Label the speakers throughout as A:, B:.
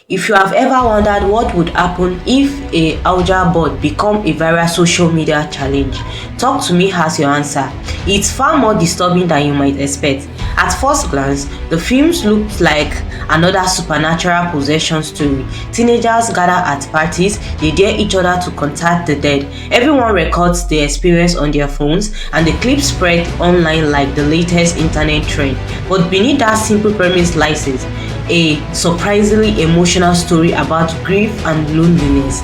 A: If you have ever wondered what would happen if a Ouija board become a viral social media challenge, Talk to Me has your answer. It's far more disturbing than you might expect. At first glance, the films looked like another supernatural possession story. Teenagers gather at parties, they dare each other to contact the dead. Everyone records the experience on their phones, and the clips spread online like the latest internet trend. But beneath that simple premise lies a surprisingly emotional story about grief and loneliness,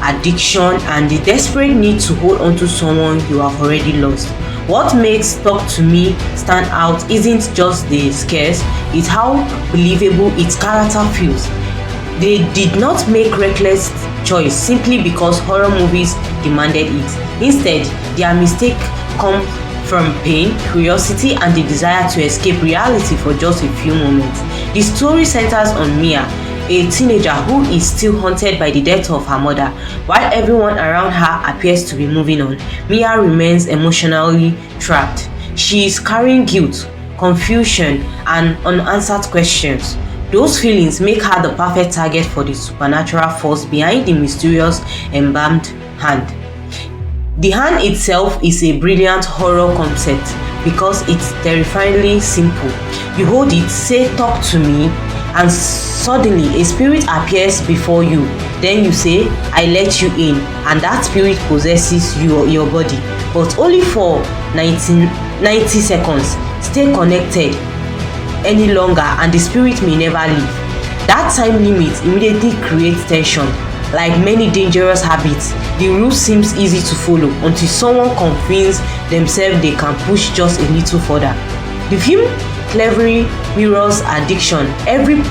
A: addiction, and the desperate need to hold on to someone you have already lost. What makes Talk to Me stand out isn't just the scares, it's how believable its character feels. They did not make reckless choice simply because horror movies demanded it. Instead, their mistake comes from pain, curiosity, and the desire to escape reality for just a few moments. The story centers on Mia, a teenager who is still haunted by the death of her mother. While everyone around her appears to be moving on, Mia remains emotionally trapped. She is carrying guilt, confusion, and unanswered questions. Those feelings make her the perfect target for the supernatural force behind the mysterious embalmed hand. The hand itself is a brilliant horror concept because it's terrifyingly simple. You hold it, say "talk to me," and suddenly a spirit appears before you. Then you say "I let you in," and that spirit possesses your body, but only for 90 seconds. Stay connected any longer and the spirit may never leave. That time limit immediately creates tension. Like many dangerous habits, the rule seems easy to follow until someone convinces themselves they can push just a little further. The film cleverly mirrors addiction. Every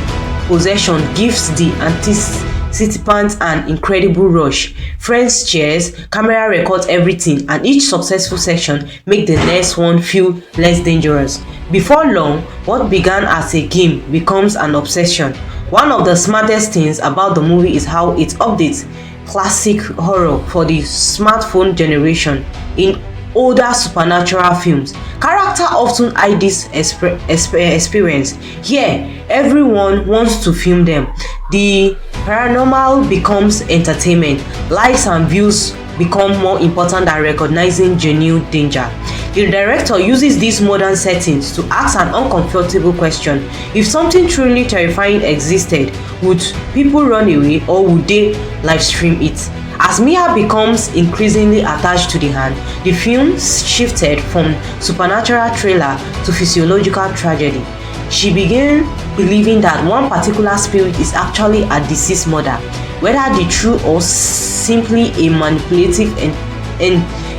A: possession gives the participants an incredible rush. Friends cheers, camera records everything, and each successful session makes the next one feel less dangerous. Before long, what began as a game becomes an obsession. One of the smartest things about the movie is how it updates classic horror for the smartphone generation. In older supernatural films, character often hide this experience. Here, everyone wants to film them. The paranormal becomes entertainment. Likes and views become more important than recognizing genuine danger. The director uses these modern settings to ask an uncomfortable question. If something truly terrifying existed, would people run away or would they live stream it? As Mia becomes increasingly attached to the hand, the film shifted from supernatural thriller to physiological tragedy. She began believing that one particular spirit is actually a deceased mother, whether the true or simply a manipulative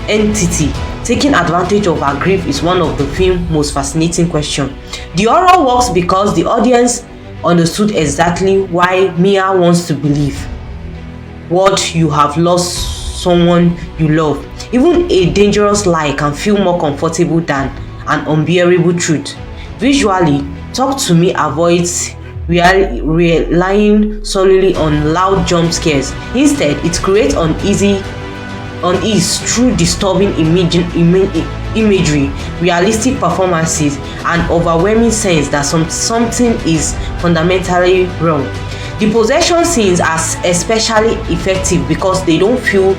A: entity taking advantage of her grief is one of the film's most fascinating questions. The horror works because the audience understood exactly why Mia wants to believe what you have lost someone you love. Even a dangerous lie can feel more comfortable than an unbearable truth. Visually, Talk to Me avoids relying solely on loud jump scares. Instead, it creates unease through disturbing imagery, realistic performances, and overwhelming sense that something is fundamentally wrong. The possession scenes are especially effective because they don't feel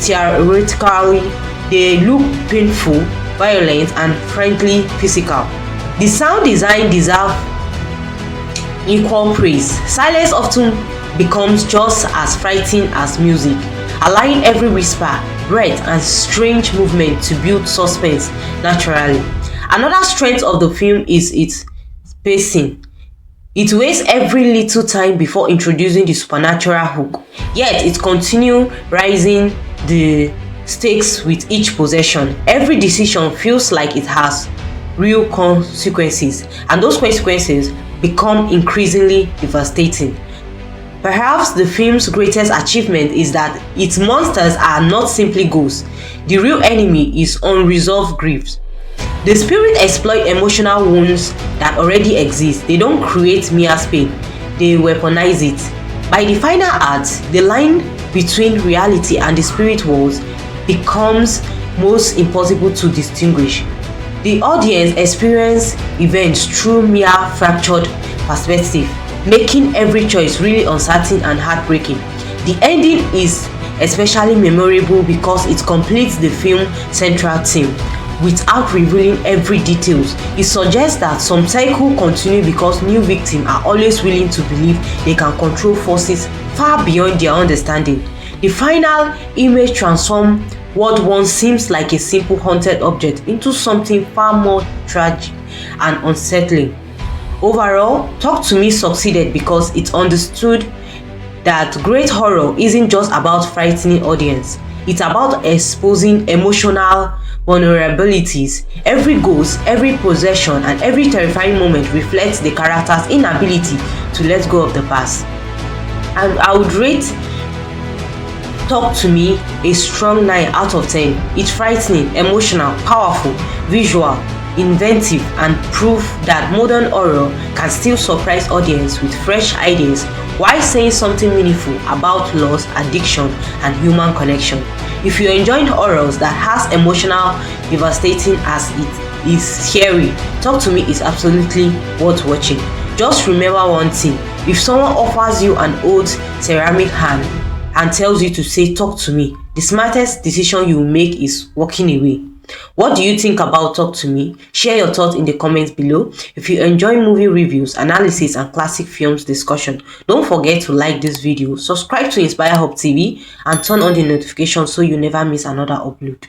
A: theatrically. They look painful, violent, and frankly physical. The sound design deserves equal praise. Silence often becomes just as frightening as music, allowing every whisper, breath, and strange movement to build suspense naturally. Another strength of the film is its pacing. It wastes every little time before introducing the supernatural hook, yet it continues raising the stakes with each possession. Every decision feels like it has real consequences, and those consequences become increasingly devastating. Perhaps the film's greatest achievement is that its monsters are not simply ghosts. The real enemy is unresolved grief. The spirit exploit emotional wounds that already exist. They don't create Mia's pain, they weaponize it. By the final act, the line between reality and the spirit worlds becomes most impossible to distinguish. The audience experience events through Mia's fractured perspective. making every choice really uncertain and heartbreaking. The ending is especially memorable because it completes the film's central theme without revealing every details. It suggests that some cycles continue because new victims are always willing to believe they can control forces far beyond their understanding. The final image transforms what once seems like a simple haunted object into something far more tragic and unsettling. Overall, Talk to Me succeeded because it understood that great horror isn't just about frightening audience. It's about exposing emotional vulnerabilities. Every ghost, every possession, and every terrifying moment reflects the character's inability to let go of the past. And I would rate Talk to Me a strong 9 out of 10. It's frightening, emotional, powerful, visual, inventive, and proof that modern horror can still surprise audience with fresh ideas while saying something meaningful about loss, addiction, and human connection. If you're enjoying horrors that has emotional, devastating as it is scary, Talk to Me is absolutely worth watching. Just remember one thing: if someone offers you an old ceramic hand and tells you to say talk to me, the smartest decision you make is walking away. What do you think about Talk to Me? Share your thoughts in the comments below. If you enjoy movie reviews, analysis, and classic films discussion, don't forget to like this video, subscribe to Inspire Hub TV, and turn on the notifications so you never miss another upload.